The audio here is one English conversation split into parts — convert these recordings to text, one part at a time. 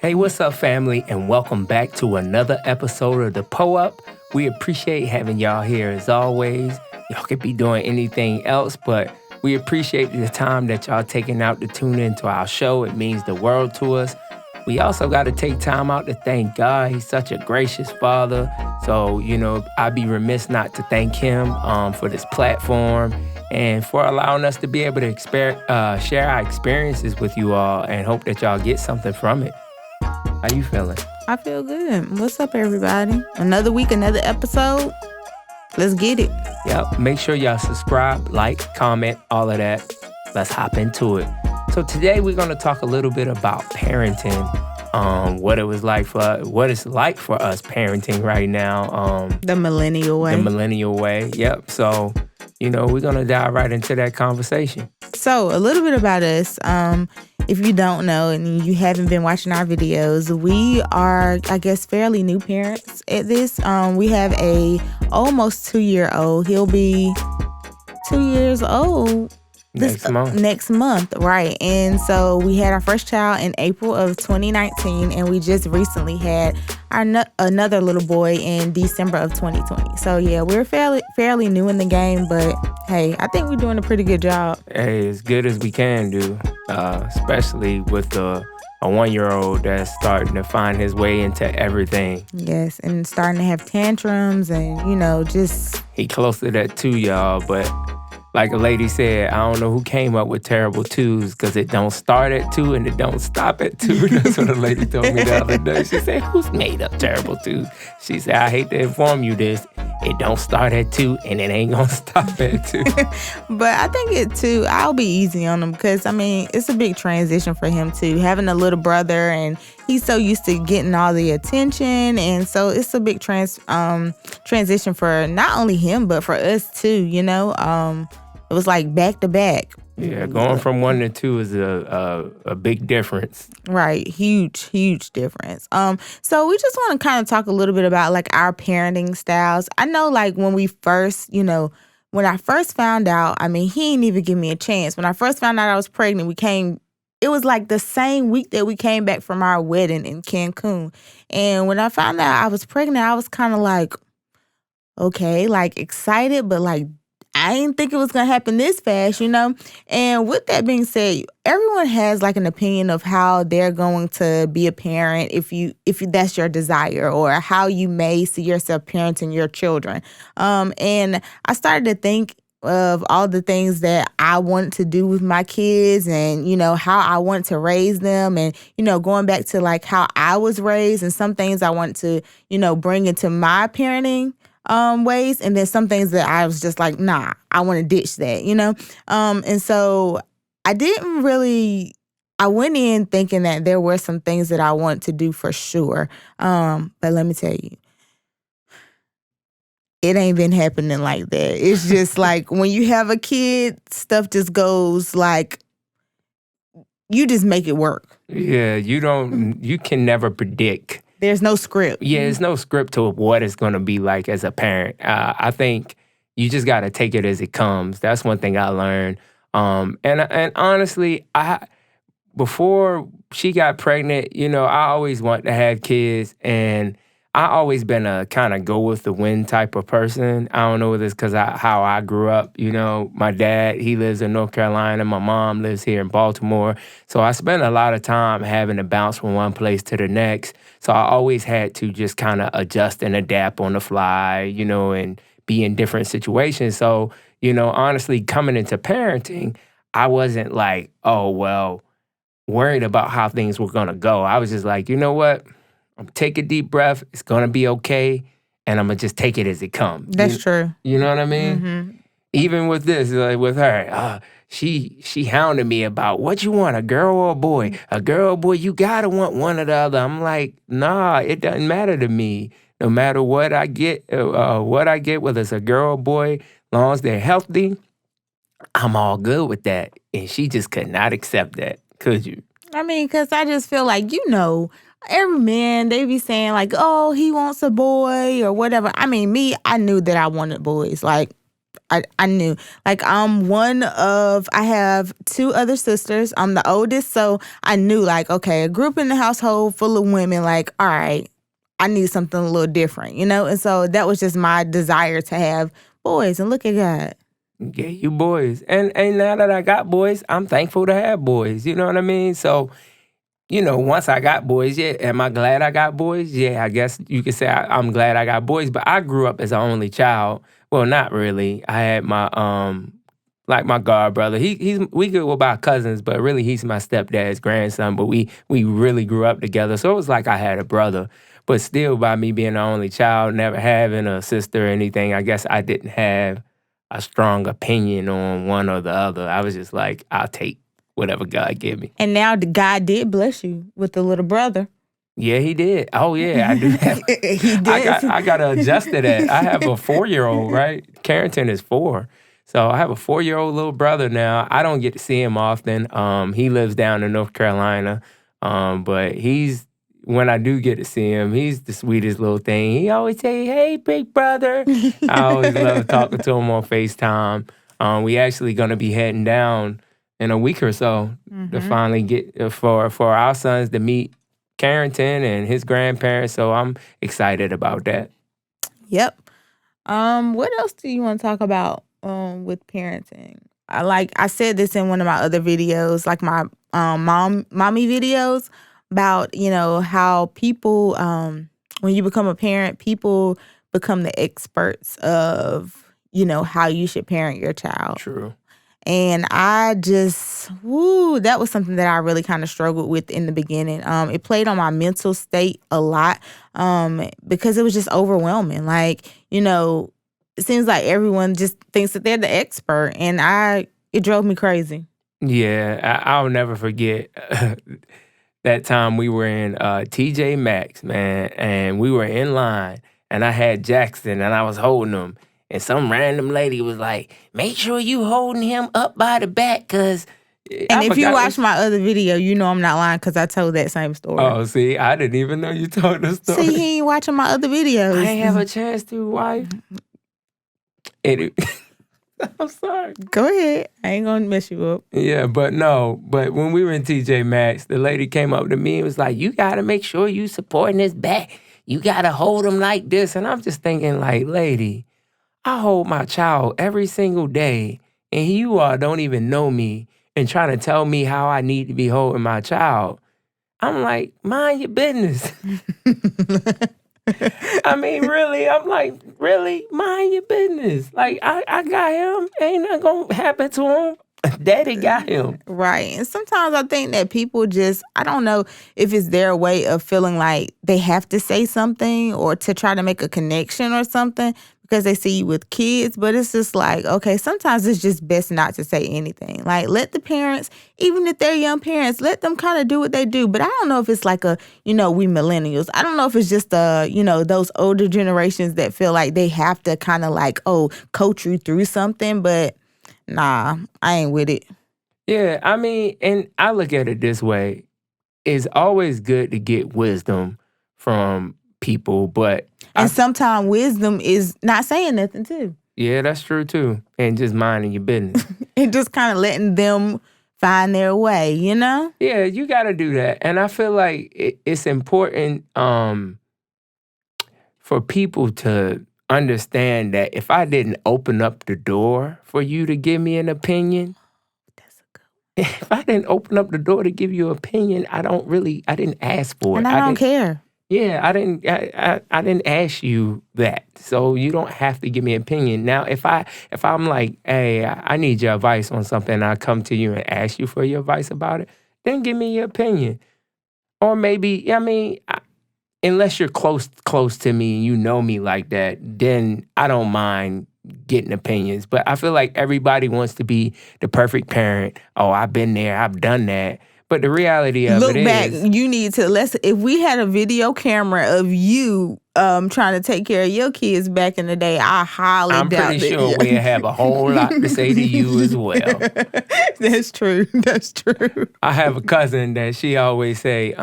Hey, what's up, family, and welcome back to another episode of the Powe. We appreciate having y'all here as always. Y'all could be doing anything else, but we appreciate the time that y'all taking out to tune into our show. It means the world to us. We also got to take time out to thank God. He's such a gracious Father. So, I'd be remiss not to thank Him for this platform and for allowing us to be able to share our experiences with you all and hope that y'all get something from it. How you feeling? I feel good. What's up, everybody? Another week, another episode. Let's get it. Yep. Make sure y'all subscribe, like, comment, all of that. Let's hop into it. So today we're going to talk a little bit about parenting. What it's like for us parenting right now. The millennial way. The millennial way. Yep. So, we're going to dive right into that conversation. So, a little bit about us. If you don't know and you haven't been watching our videos, we are, I guess, fairly new parents at this. We have a almost 2-year-old. He'll be 2 years old next month, right? And so we had our first child in April of 2019, and we just recently had another little boy in December of 2020. So yeah, we're fairly new in the game, but hey, I think we're doing a pretty good job. Hey, as good as we can do, especially with a 1-year-old that's starting to find his way into everything. Yes, and starting to have tantrums and, just... He close to that too, y'all, but like a lady said, I don't know who came up with terrible twos because it don't start at 2 and it don't stop at 2. That's what a lady told me the other day. She said, who's made up terrible twos? She said, I hate to inform you this. It don't start at 2 and it ain't gonna stop at 2. But I think I'll be easy on him because, it's a big transition for him too. Having a little brother and he's so used to getting all the attention. And so it's a big transition for not only him, but for us too, It was like back to back. Yeah, going from 1 to 2 is a big difference. Right. Huge difference. So we just want to kind of talk a little bit about like our parenting styles. I know like when we first, when I first found out, he didn't even give me a chance. When I first found out I was pregnant, it was like the same week that we came back from our wedding in Cancun. And when I found out I was pregnant, I was kind of like, okay, like excited, but like, I didn't think it was going to happen this fast, And with that being said, everyone has like an opinion of how they're going to be a parent if that's your desire or how you may see yourself parenting your children. And I started to think of all the things that I want to do with my kids and, how I want to raise them and, going back to like how I was raised and some things I want to, bring into my parenting ways, and then some things that I was just like, nah, I want to ditch that, and so I went in thinking that there were some things that I want to do for sure, but let me tell you, it ain't been happening like that. It's just like when you have a kid, stuff just goes like, you just make it work. Yeah, you can never predict. There's no script. Yeah, there's no script to what it's going to be like as a parent. I think you just got to take it as it comes. That's one thing I learned. And honestly, before she got pregnant, I always wanted to have kids, and I always been a kind of go with the wind type of person. I don't know if it's because how I grew up. My dad, he lives in North Carolina. My mom lives here in Baltimore. So I spent a lot of time having to bounce from one place to the next. So I always had to just kind of adjust and adapt on the fly, and be in different situations. So, honestly, coming into parenting, I wasn't like, oh, well, worried about how things were going to go. I was just like, you know what? I'm gonna take a deep breath. It's going to be okay. And I'm going to just take it as it comes. That's true. You know what I mean? Mm-hmm. Even with this, like with her, she hounded me about what you want, a girl or a boy? A girl or boy, you got to want one or the other. I'm like, nah, it doesn't matter to me. No matter what I get, whether it's a girl or boy, as long as they're healthy, I'm all good with that. And she just could not accept that. Could you? Because I just feel like, every man, they be saying like, oh, he wants a boy or whatever. I knew that I wanted boys. Like, I knew. Like I have 2 other sisters. I'm the oldest, so I knew like, okay, a group in the household full of women, like, all right, I need something a little different, you know? And so that was just my desire to have boys, and look at God. Yeah, you boys. And now that I got boys, I'm thankful to have boys. You know what I mean? So, once I got boys, yeah, am I glad I got boys? Yeah, I guess you could say I'm glad I got boys. But I grew up as an only child. Well, not really. I had my like my god brother. We good with our cousins, but really he's my stepdad's grandson. But we really grew up together. So it was like I had a brother. But still, by me being the only child, never having a sister or anything, I guess I didn't have a strong opinion on one or the other. I was just like, I'll take whatever God give me. And now God did bless you with a little brother. Yeah, he did. Oh, yeah, I do have. He did. I got to adjust to that. I have a 4-year-old, right? Carrington is 4. So I have a 4-year-old little brother now. I don't get to see him often. He lives down in North Carolina. But when I do get to see him, he's the sweetest little thing. He always say, hey, big brother. I always love talking to him on FaceTime. We actually going to be heading down in a week or so to finally get for our sons to meet Carrington and his grandparents. So I'm excited about that. Yep. What else do you want to talk about with parenting? I said this in one of my other videos, like my mommy videos, about how people when you become a parent, people become the experts of how you should parent your child. True. And I just, that was something that I really kind of struggled with in the beginning. It played on my mental state a lot because it was just overwhelming. Like, it seems like everyone just thinks that they're the expert, and it drove me crazy. Yeah, I'll never forget that time we were in TJ Maxx, man, and we were in line, and I had Jackson, and I was holding him. And some random lady was like, make sure you holding him up by the back, because... And if you watch my other video, you know I'm not lying, because I told that same story. Oh, see, I didn't even know you told the story. See, he ain't watching my other videos. I ain't have a chance to, wife. I'm sorry. Go ahead. I ain't going to mess you up. Yeah, but when we were in TJ Maxx, the lady came up to me and was like, you got to make sure you supporting his back. You got to hold him like this. And I'm just thinking, like, lady... I hold my child every single day, and you all don't even know me and trying to tell me how I need to be holding my child. I'm like, mind your business. I mean, really, I'm like, really, mind your business. Like, I got him. Ain't nothing going to happen to him. Daddy got him. Right. And sometimes I think that people just, I don't know if it's their way of feeling like they have to say something or to try to make a connection or something, because they see you with kids, but it's just like, okay, sometimes it's just best not to say anything. Like, let the parents, even if they're young parents, let them kind of do what they do. But I don't know if it's like we millennials. I don't know if it's just, those older generations that feel like they have to kind of like, coach you through something. But nah, I ain't with it. Yeah, I mean, and I look at it this way. It's always good to get wisdom from people, but... And sometimes wisdom is not saying nothing, too. Yeah, that's true, too. And just minding your business. And just kind of letting them find their way, Yeah, you got to do that. And I feel like it's important for people to understand that if I didn't open up the door for you to give me an opinion... That's a good one. If I didn't open up the door to give you an opinion, I didn't ask for it. And I don't care. Yeah, I didn't ask you that, so you don't have to give me an opinion. Now, if I'm like, hey, I need your advice on something, and I come to you and ask you for your advice about it, then give me your opinion. Or maybe, unless you're close to me and you know me like that, then I don't mind getting opinions. But I feel like everybody wants to be the perfect parent. Oh, I've been there, I've done that. But the reality of Look it back, is... you need to, if we had a video camera of you trying to take care of your kids back in the day, I highly doubt that. I'm pretty sure we'd have a whole lot to say to you as well. That's true. That's true. I have a cousin that she always say,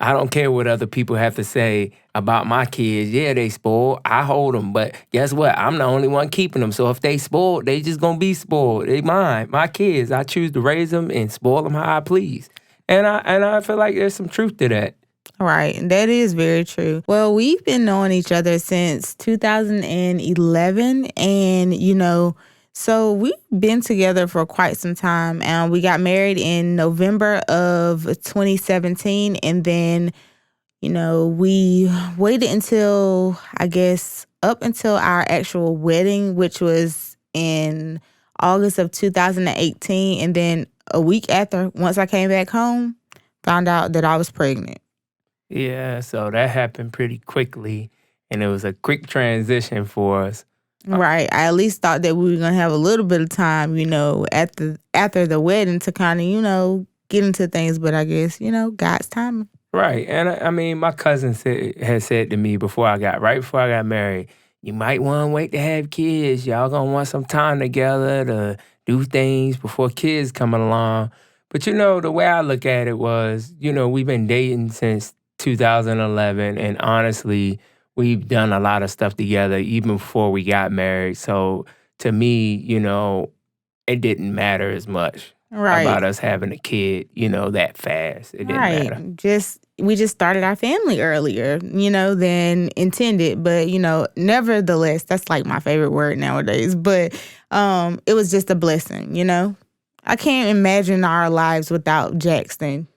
I don't care what other people have to say about my kids. Yeah, they spoiled. I hold them. But guess what? I'm the only one keeping them. So if they spoiled, they just going to be spoiled. They mine. My kids. I choose to raise them and spoil them how I please. And I feel like there's some truth to that. Right. That is very true. Well, we've been knowing each other since 2011. And, so we've been together for quite some time. And we got married in November of 2017. And then, we waited until, I guess, up until our actual wedding, which was in August of 2018. And then a week after, once I came back home, found out that I was pregnant. Yeah, so that happened pretty quickly, and it was a quick transition for us. Right. I at least thought that we were going to have a little bit of time, after the wedding to kind of, get into things. But I guess, God's timing. Right. And I mean, my cousin had said to me right before I got married, you might want to wait to have kids. Y'all going to want some time together to do things before kids coming along. But, the way I look at it was, we've been dating since 2011, and honestly, we've done a lot of stuff together even before we got married. So to me, it didn't matter as much about us having a kid, that fast. It didn't matter. We just started our family earlier, than intended. But, nevertheless, that's like my favorite word nowadays. But it was just a blessing, I can't imagine our lives without Jackson.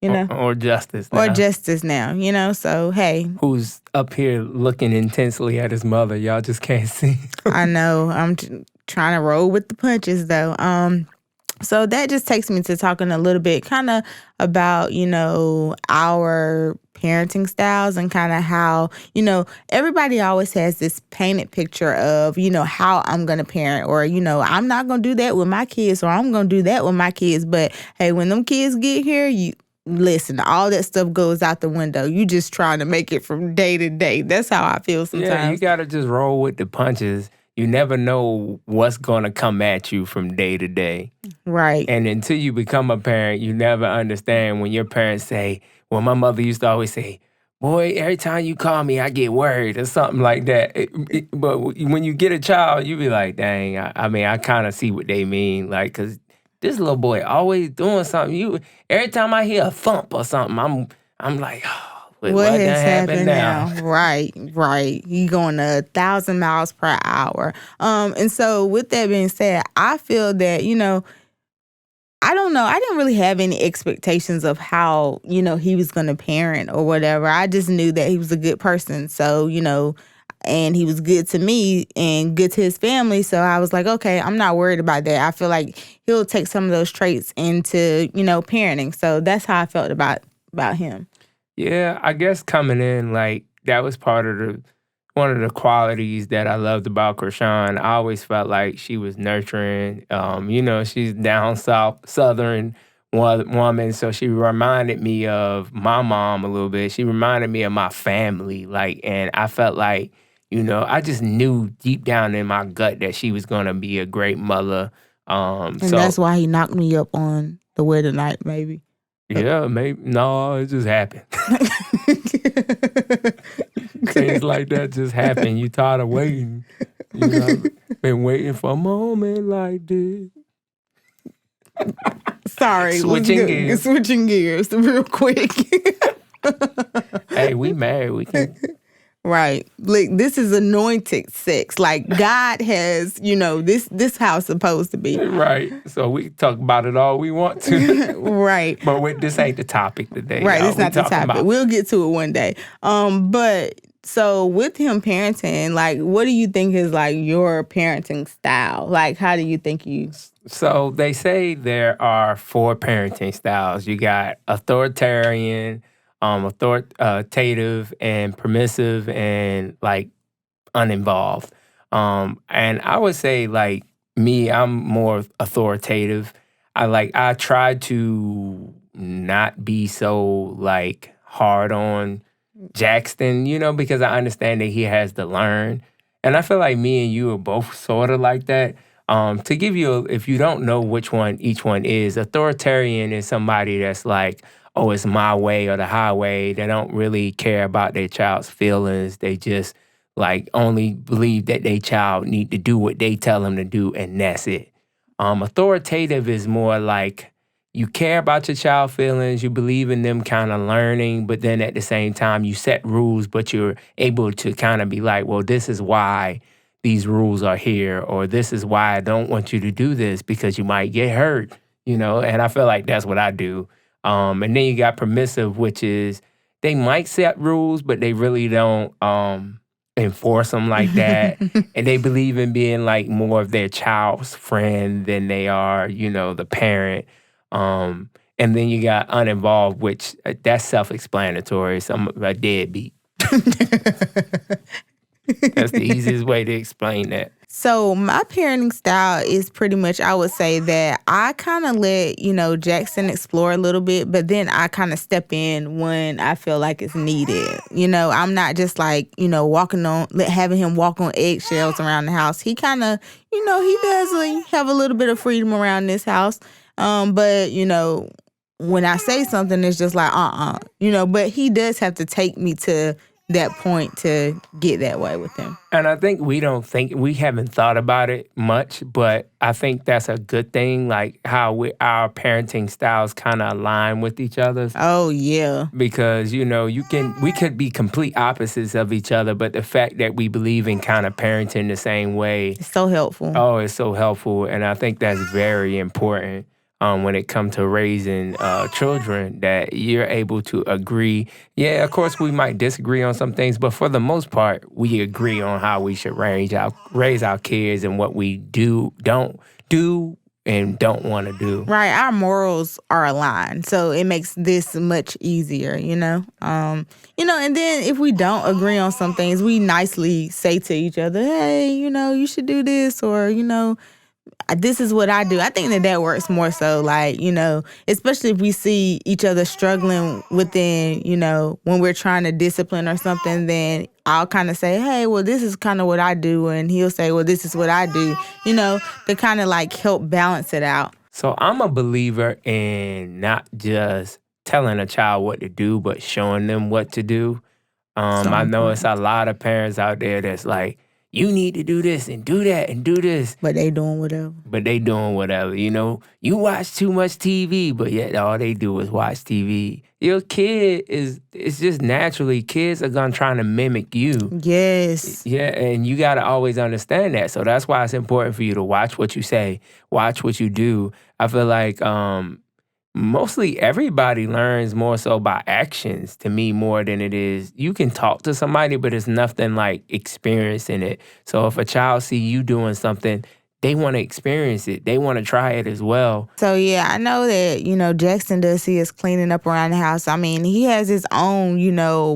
Or Justice now. Or Justice now, so hey. Who's up here looking intensely at his mother. Y'all just can't see. I know. I'm trying to roll with the punches, though. So that just takes me to talking a little bit kind of about, our parenting styles and kind of how, everybody always has this painted picture of, how I'm going to parent or, I'm not going to do that with my kids or I'm going to do that with my kids. But hey, when them kids get here, listen, all that stuff goes out the window. You just trying to make it from day to day. That's how I feel sometimes. Yeah, you got to just roll with the punches. You never know what's going to come at you from day to day. Right. And until you become a parent, you never understand when your parents say, well, my mother used to always say, boy, every time you call me, I get worried or something like that. But when you get a child, you be like, dang, I kind of see what they mean. Like, because this little boy always doing something. Every time I hear a thump or something, I'm like, oh, what has happened now? Right. He going 1,000 miles per hour. And so with that being said, I feel that, I don't know. I didn't really have any expectations of how, he was going to parent or whatever. I just knew that he was a good person. So, and he was good to me and good to his family. So I was like, okay, I'm not worried about that. I feel like he'll take some of those traits into, parenting. So that's how I felt about him. Yeah, I guess coming in, like, that was one of the qualities that I loved about Krishan. I always felt like she was nurturing. She's down southern woman, so she reminded me of my mom a little bit. She reminded me of my family, and I felt like, I just knew deep down in my gut that she was gonna be a great mother. And that's why he knocked me up on the wedding night, maybe. Yeah, maybe. No, it just happened. Things like that just happen. You tired of waiting. I've been waiting for a moment like this. Sorry. Switching gears real quick. Hey, we married. We can... Right. Like, this is anointed sex. Like, God has, this how it's supposed to be. Right. So we can talk about it all we want to. Right. But this ain't the topic today. Right. It's not the topic. We'll get to it one day. But so with him parenting, like, what do you think is, like, your parenting style? Like, how do you think you... So they say there are 4 parenting styles. You got authoritarian, authoritative and permissive and like uninvolved. And I would say like me, I'm more authoritative. I try to not be so like hard on Jackson, because I understand that he has to learn. And I feel like me and you are both sort of like that. To give you, if you don't know which one each one is, authoritarian is somebody that's like, oh, it's my way or the highway. They don't really care about their child's feelings. They just like only believe that their child need to do what they tell them to do, and that's it. Authoritative is more like you care about your child feelings, you believe in them kind of learning, but then at the same time you set rules, but you're able to kind of be like, well, this is why these rules are here, or this is why I don't want you to do this because you might get hurt, and I feel like that's what I do. And then you got permissive, which is they might set rules, but they really don't enforce them like that. And they believe in being like more of their child's friend than they are, the parent. And then you got uninvolved, which that's self-explanatory. Some a deadbeat. That's the easiest way to explain that. So my parenting style is pretty much, I would say that I kind of let, Jackson explore a little bit, but then I kind of step in when I feel like it's needed. I'm not just like, having him walk on eggshells around the house. He kind of, he does have a little bit of freedom around this house. But, when I say something, it's just like, but he does have to take me to that point to get that way with him. And I think we haven't thought about it much, but I think that's a good thing, like how our parenting styles kind of align with each other's. Oh, yeah. Because, we could be complete opposites of each other, but the fact that we believe in kind of parenting the same way. It's so helpful. Oh, it's so helpful. And I think that's very important. When it comes to raising children, that you're able to agree. Yeah, of course, we might disagree on some things, but for the most part, we agree on how we should raise our kids and what we don't do, and don't want to do. Right, our morals are aligned, so it makes this much easier, And then if we don't agree on some things, we nicely say to each other, hey, you should do this, or, this is what I do. I think that works more so, like, especially if we see each other struggling within, when we're trying to discipline or something, then I'll kind of say, hey, well, this is kind of what I do. And he'll say, well, this is what I do, to kind of like help balance it out. So I'm a believer in not just telling a child what to do, but showing them what to do. I know it's a lot of parents out there that's like, you need to do this and do that and do this. But they doing whatever. You watch too much TV, but yet all they do is watch TV. Your kid it's just naturally, kids are going to try to mimic you. Yes. Yeah, and you got to always understand that. So that's why it's important for you to watch what you say, watch what you do. I feel like mostly everybody learns more so by actions, to me, more than it is. You can talk to somebody, but it's nothing like experiencing it. So if a child see you doing something, they want to experience it. They want to try it as well. So, yeah, I know that, Jackson does see us cleaning up around the house. I mean, he has his own,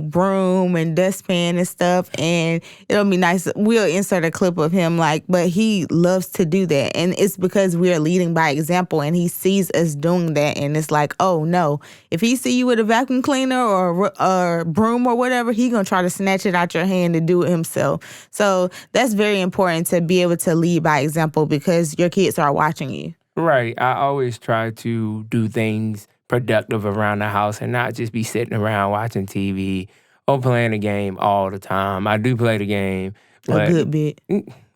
broom and dustpan and stuff. And it'll be nice. We'll insert a clip of him, but he loves to do that. And it's because we're leading by example, and he sees us doing that. And it's like, oh, no. If he see you with a vacuum cleaner or broom or whatever, he going to try to snatch it out your hand and do it himself. So that's very important, to be able to lead by example, because your kids are watching you. Right. I always try to do things productive around the house and not just be sitting around watching TV or playing a game all the time. I do play the game. A good bit.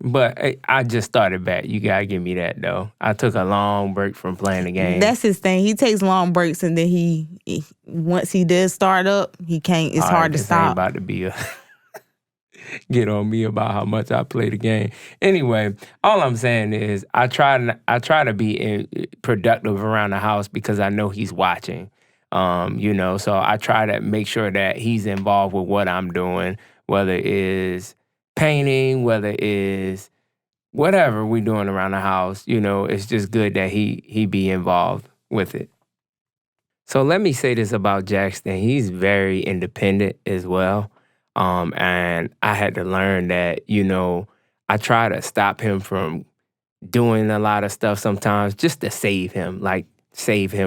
But I just started back. You got to give me that, though. I took a long break from playing the game. That's his thing. He takes long breaks, and then he once he does start up, he can't. It's hard to stop. Ain't about to be get on me about how much I play the game. Anyway, all I'm saying is I try to be productive around the house because I know he's watching. So I try to make sure that he's involved with what I'm doing, whether it is painting, whether it is whatever we're doing around the house. It's just good that he be involved with it. So let me say this about Jackson. He's very independent as well. And I had to learn that, I try to stop him from doing a lot of stuff sometimes just to save him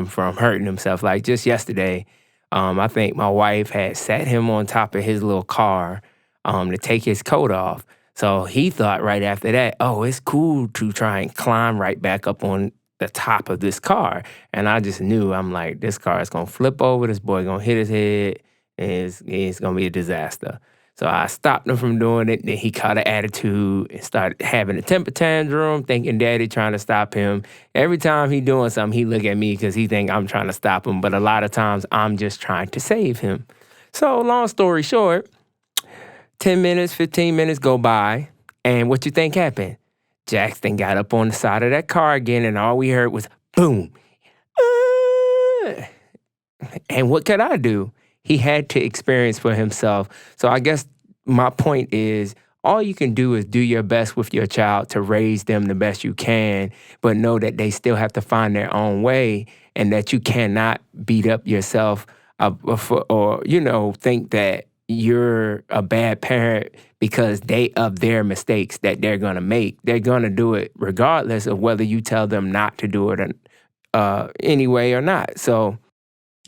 from hurting himself. Like just yesterday, I think my wife had sat him on top of his little car to take his coat off. So he thought right after that, oh, it's cool to try and climb right back up on the top of this car. And I just knew, I'm like, this car is going to flip over. This boy going to hit his head. And it's going to be a disaster. So I stopped him from doing it. Then he caught an attitude and started having a temper tantrum, thinking daddy trying to stop him. Every time he doing something, he look at me because he think I'm trying to stop him. But a lot of times, I'm just trying to save him. So long story short, 10 minutes, 15 minutes go by. And what you think happened? Jackson got up on the side of that car again, and all we heard was boom. And what could I do? He had to experience for himself. So I guess my point is, all you can do is do your best with your child to raise them the best you can, but know that they still have to find their own way, and that you cannot beat up yourself or think that you're a bad parent because of their mistakes that they're going to make. They're going to do it regardless of whether you tell them not to do it anyway or not. So,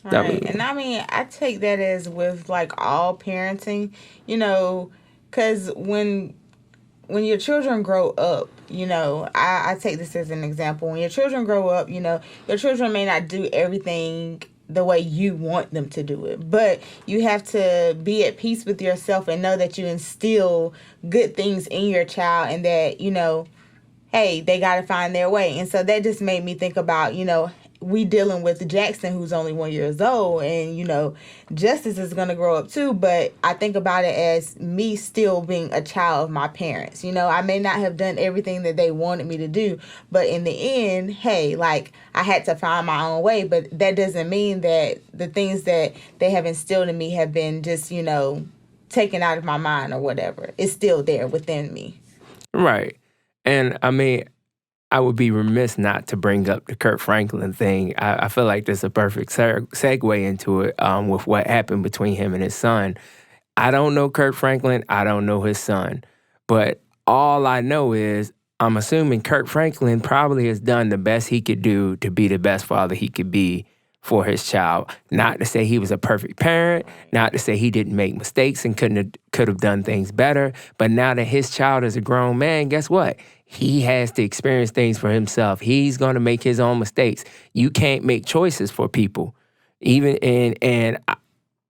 right. And I take that as with like all parenting, because when your children grow up, I take this as an example. When your children grow up, your children may not do everything the way you want them to do it, but you have to be at peace with yourself and know that you instill good things in your child, and that, hey, they got to find their way. And so that just made me think about, we dealing with Jackson, who's only 1 year old, and Justice is gonna grow up too. But I think about it as me still being a child of my parents. I may not have done everything that they wanted me to do, but in the end, hey, like, I had to find my own way. But that doesn't mean that the things that they have instilled in me have been just taken out of my mind or whatever. It's still there within me. Right. And I would be remiss not to bring up the Kirk Franklin thing. I feel like there's a perfect segue into it with what happened between him and his son. I don't know Kirk Franklin. I don't know his son. But all I know is I'm assuming Kirk Franklin probably has done the best he could do to be the best father he could be for his child. Not to say he was a perfect parent, not to say he didn't make mistakes and could have done things better. But now that his child is a grown man, guess what? He has to experience things for himself. He's going to make his own mistakes. You can't make choices for people. And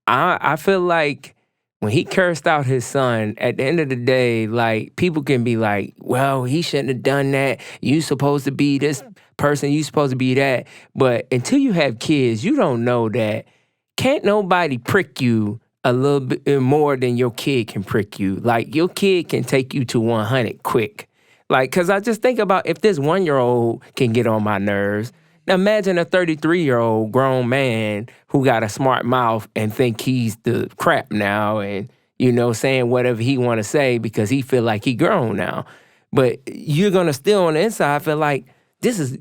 I feel like when he cursed out his son, at the end of the day, like, people can be like, well, he shouldn't have done that. You supposed to be this person. You supposed to be that. But until you have kids, you don't know that. Can't nobody prick you a little bit more than your kid can prick you. Like, your kid can take you to 100 quick. Like, because I just think about, if this 1-year-old can get on my nerves, now imagine a 33-year-old grown man who got a smart mouth and think he's the crap now and, saying whatever he want to say because he feel like he grown now. But you're going to still on the inside feel like,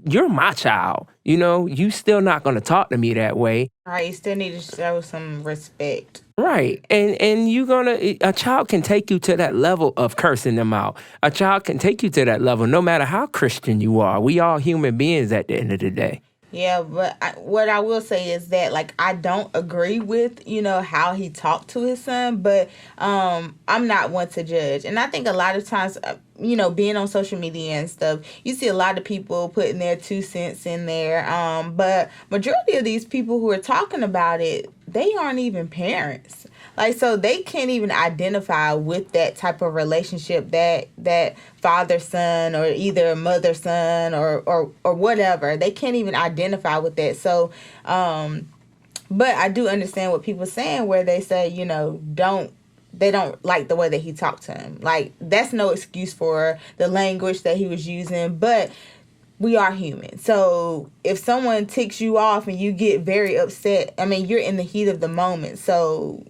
you're my child. You still not going to talk to me that way. Right, you still need to show some respect. Right. And a child can take you to that level of cursing them out. A child can take you to that level no matter how Christian you are. We all human beings at the end of the day. Yeah, but what I will say is that, like, I don't agree with, how he talked to his son, but I'm not one to judge. And I think a lot of times, being on social media and stuff, you see a lot of people putting their 2 cents in there. But majority of these people who are talking about it, they aren't even parents. Like, so they can't even identify with that type of relationship, that father-son or either mother-son or whatever. They can't even identify with that. So, but I do understand what people are saying where they say, they don't like the way that he talked to him. Like, that's no excuse for the language that he was using, but we are human. So if someone ticks you off and you get very upset, you're in the heat of the moment. So,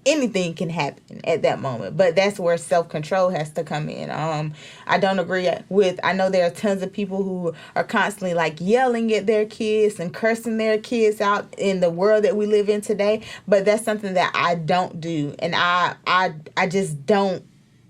anything can happen at that moment. But that's where self-control has to come in. I don't agree with, I know there are tons of people who are constantly like yelling at their kids and cursing their kids out in the world that we live in today. But that's something that I don't do. And I just don't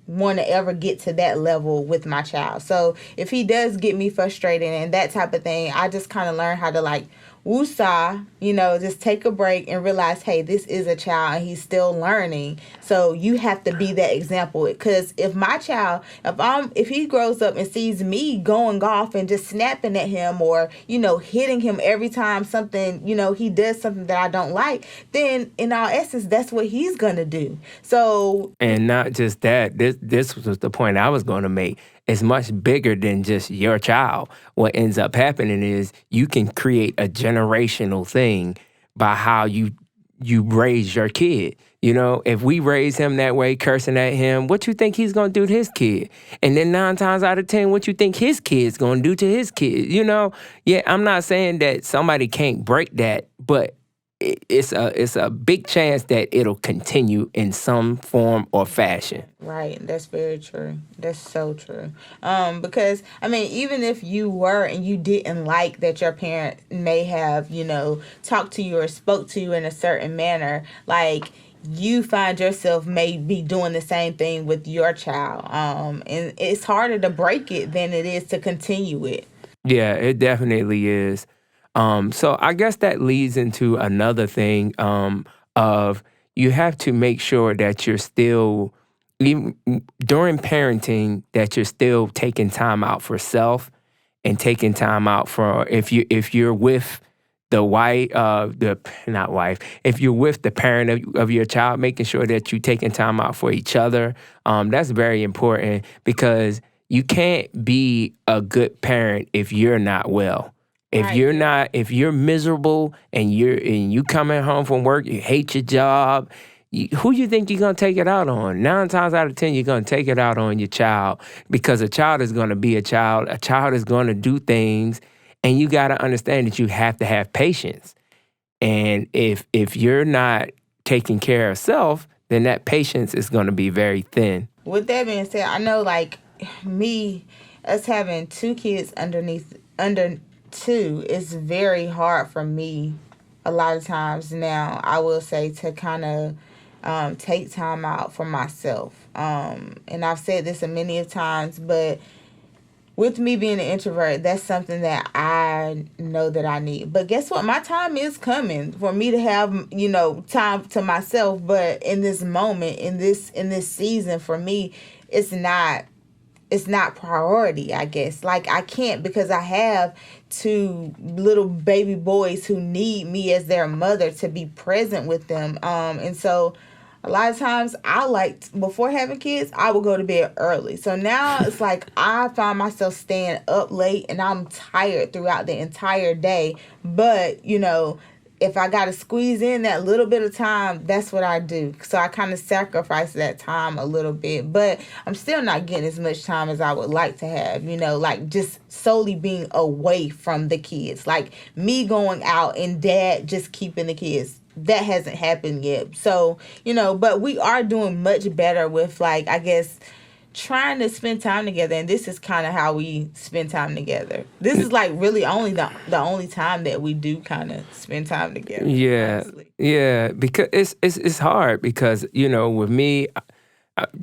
want to ever get to that level with my child. So if he does get me frustrated and that type of thing, I just kind of learn how to like woosah just take a break and realize, hey, this is a child and he's still learning. So you have to be that example. Because if my child, if he grows up and sees me going off and just snapping at him, or hitting him every time something, he does something that I don't like, then in all essence, that's what he's gonna do. So, and not just that, this was the point I was going to make. It's much bigger than just your child. What ends up happening is you can create a generational thing by how you raise your kid. If we raise him that way, cursing at him, what you think he's going to do to his kid? And then 9 times out of 10, what you think his kid's going to do to his kid? Yeah, I'm not saying that somebody can't break that, but it's a big chance that it'll continue in some form or fashion. Right, that's very true. That's so true. Because even if you were and you didn't like that your parent may have, talked to you or spoke to you in a certain manner, like, you find yourself maybe doing the same thing with your child. And it's harder to break it than it is to continue it. Yeah, it definitely is. So I guess that leads into another thing of you have to make sure that you're still, even during parenting, that you're still taking time out for self and taking time out for, if you're with the wife, if you're with the parent of your child, making sure that you're taking time out for each other. That's very important, because you can't be a good parent if you're not well. If you're miserable and you coming home from work, you hate your job, who you think you're going to take it out on? 9 times out of 10, you're going to take it out on your child, because a child is going to be a child. A child is going to do things, and you got to understand that you have to have patience. And if you're not taking care of self, then that patience is going to be very thin. With that being said, I know, like, us having 2 kids under 2, it's very hard for me a lot of times now, I will say, to kind of take time out for myself. And I've said this many times, but with me being an introvert, that's something that I know that I need. But guess what? My time is coming for me to have, time to myself. But in this moment, in this season, for me, it's not priority, I guess. Like, I can't, because I have 2 little baby boys who need me as their mother to be present with them. And so a lot of times before having kids, I would go to bed early. So now it's like I find myself staying up late and I'm tired throughout the entire day. But, if I got to squeeze in that little bit of time, that's what I do. So I kind of sacrifice that time a little bit. But I'm still not getting as much time as I would like to have, like just solely being away from the kids. Like me going out and dad just keeping the kids. That hasn't happened yet. So, but we are doing much better with, like, I guess, trying to spend time together, and this is kind of how we spend time together. This is like really only the only time that we do kind of spend time together. Yeah, honestly. yeah, because it's hard, because with me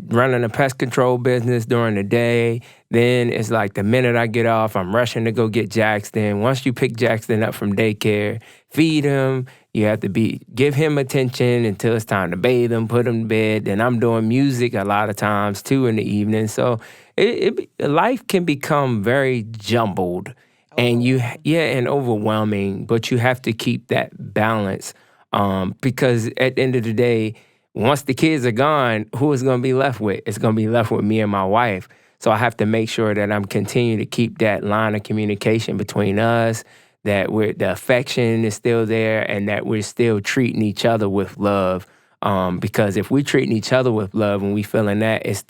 running a pest control business during the day, then it's like the minute I get off, I'm rushing to go get Jackson. Once you pick Jackson up from daycare, feed him. You have to give him attention until it's time to bathe him, put him to bed. Then I'm doing music a lot of times too in the evening. So life can become very jumbled and and overwhelming. But you have to keep that balance, because at the end of the day, once the kids are gone, who is going to be left with? It's going to be left with me and my wife. So I have to make sure that I'm continuing to keep that line of communication between us, that the affection is still there, and that we're still treating each other with love. Because if we're treating each other with love and we feeling that, it's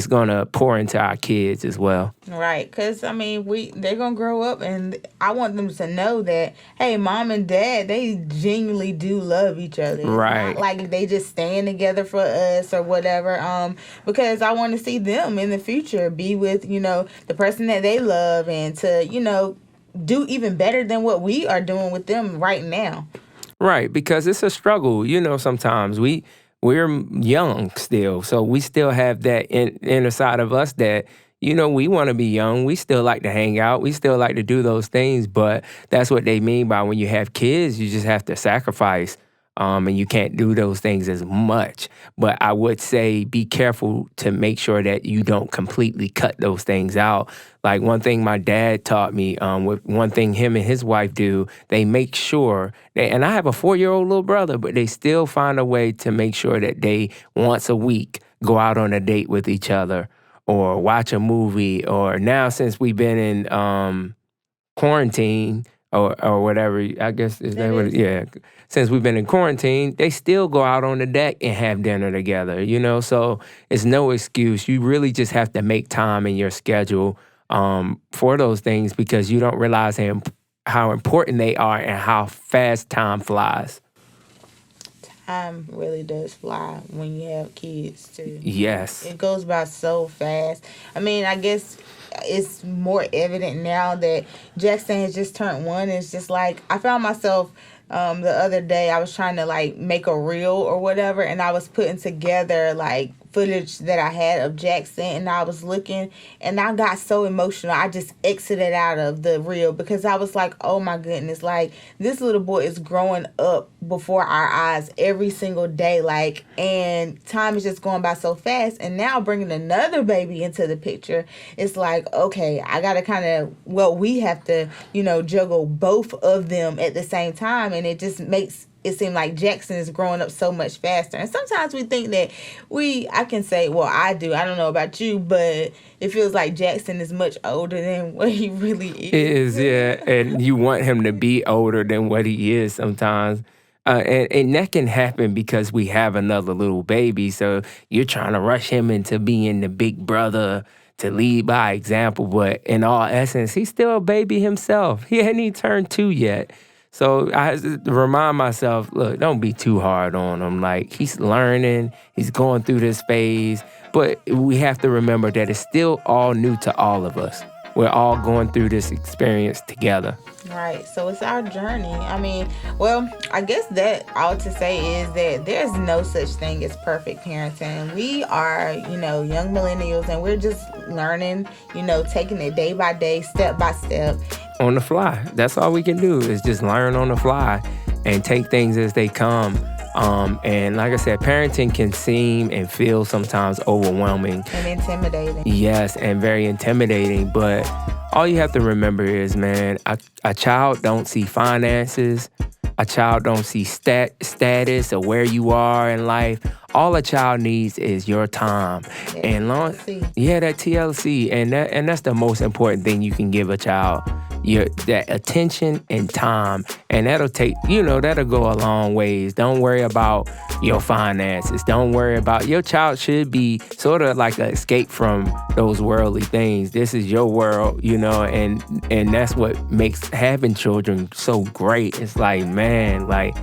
gonna pour into our kids as well. Right, because they're gonna grow up, and I want them to know that, hey, mom and dad, they genuinely do love each other. It's right. Not like they just stand together for us or whatever. Because I want to see them in the future be with the person that they love, and to do even better than what we are doing with them right now. Right, because it's a struggle. Sometimes we're young still, so we still have that inner side of us that, we want to be young. We still like to hang out. We still like to do those things. But that's what they mean by when you have kids, you just have to sacrifice. And you can't do those things as much. But I would say be careful to make sure that you don't completely cut those things out. Like one thing my dad taught me, with one thing him and his wife do, they make sure, and I have a 4-year-old little brother, but they still find a way to make sure that they once a week go out on a date with each other or watch a movie. Or now since we've been in quarantine, or whatever, I guess is that what? Yeah. Since we've been in quarantine, they still go out on the deck and have dinner together. So it's no excuse. You really just have to make time in your schedule for those things, because you don't realize how important they are and how fast time flies. Time really does fly when you have kids too. Yes. It goes by so fast. I mean, I guess it's more evident now that Jackson has just turned 1. It's just like I found myself the other day. I was trying to like make a reel or whatever, and I was putting together like footage that I had of Jackson, and I was looking, and I got so emotional. I just exited out of the reel because I was like, oh my goodness, like this little boy is growing up before our eyes every single day, like, and time is just going by so fast. And now bringing another baby into the picture, it's like, okay, I gotta we have to, juggle both of them at the same time, and it just makes it seems like Jackson is growing up so much faster. And sometimes we think that I can say, well, I do. I don't know about you, but it feels like Jackson is much older than what he really is. Yeah. And you want him to be older than what he is sometimes. And that can happen because we have another little baby. So you're trying to rush him into being the big brother to lead by example. But in all essence, he's still a baby himself. He hadn't even turned 2 yet. So I have to remind myself, look, don't be too hard on him. Like, he's learning, he's going through this phase, but we have to remember that it's still all new to all of us. We're all going through this experience together. Right. So it's our journey. I mean, well, I guess that all to say is that there's no such thing as perfect parenting. We are, young millennials, and we're just learning, taking it day by day, step by step. On the fly. That's all we can do is just learn on the fly and take things as they come. And like I said, parenting can seem and feel sometimes overwhelming. And intimidating. Yes, and very intimidating. But all you have to remember is, man, a child don't see finances. A child don't see status or where you are in life. All a child needs is your time. That and that TLC. And that's the most important thing you can give a child. That attention and time, and that'll go a long ways. Don't worry about your finances. Don't worry about your child should be sort of like an escape from those worldly things. This is your world, and that's what makes having children so great. It's like, man, like,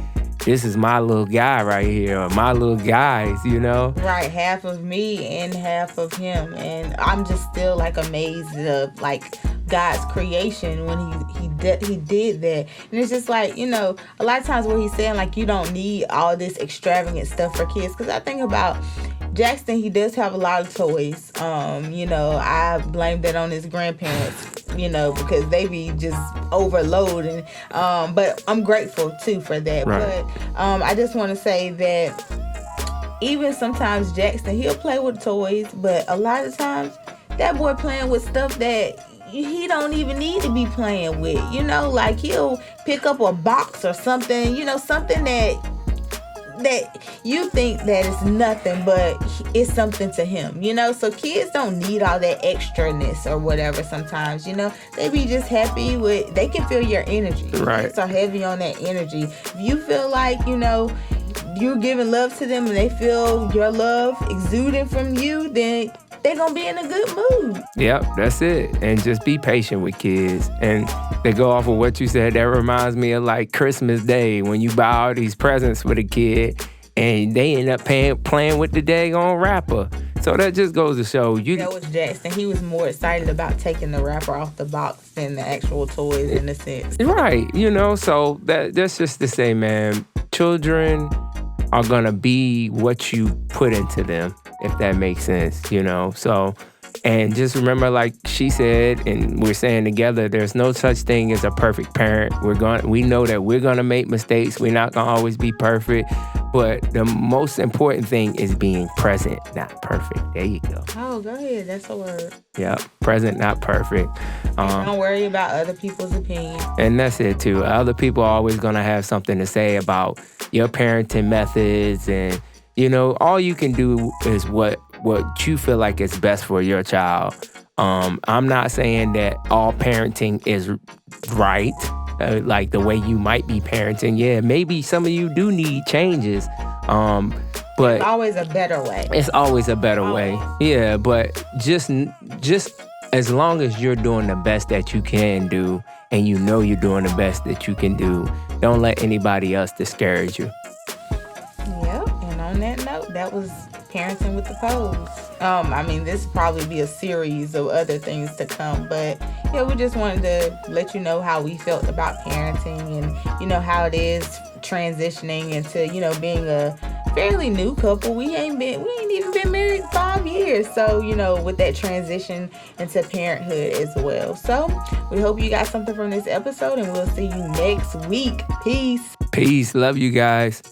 this is my little guy right here, or my little guys, Right, half of me and half of him. And I'm just still like amazed of like God's creation when he did that. And it's just like, a lot of times where he's saying like you don't need all this extravagant stuff for kids. Because I think about Jackson, he does have a lot of toys. I blame that on his grandparents, because they be just overloading. But I'm grateful too for that. Right. But I just want to say that even sometimes Jackson, he'll play with toys, but a lot of times that boy playing with stuff that he don't even need to be playing with. Like he'll pick up a box or something, something that you think that is nothing, but it's something to him, So kids don't need all that extraness or whatever sometimes, They be just happy they can feel your energy. Right. Kids are heavy on that energy. If you feel like, you're giving love to them and they feel your love exuding from you, then they're going to be in a good mood. Yep, that's it. And just be patient with kids. And to go off of what you said, that reminds me of like Christmas Day when you buy all these presents for the kid and they end up playing with the daggone wrapper. So that just goes to show you. That was Jackson. He was more excited about taking the wrapper off the box than the actual toys in a sense. Right. So that's just to say, man, children are going to be what you put into them, if that makes sense, So And just remember, like she said, and we're saying together, there's no such thing as a perfect parent. We know that we're gonna make mistakes. We're not gonna always be perfect. But the most important thing is being present, not perfect. There you go. Oh, go ahead. That's a word. Yeah, present, not perfect. Don't worry about other people's opinions. And that's it too. Other people are always gonna have something to say about your parenting methods, and all you can do is what you feel like is best for your child. I'm not saying that all parenting is right, like the way you might be parenting. Yeah, maybe some of you do need changes, but it's always a better way. It's always a better way. Yeah, but just as long as you're doing the best that you can do, and you're doing the best that you can do, don't let anybody else discourage you. Yep, and on that note, that was Parenting with the Pows. This will probably be a series of other things to come, but yeah, we just wanted to let you know how we felt about parenting, and how it is transitioning into being a fairly new couple. We ain't even been married 5 years, so with that transition into parenthood as well. So we hope you got something from this episode, and we'll see you next week. Peace. Love you guys.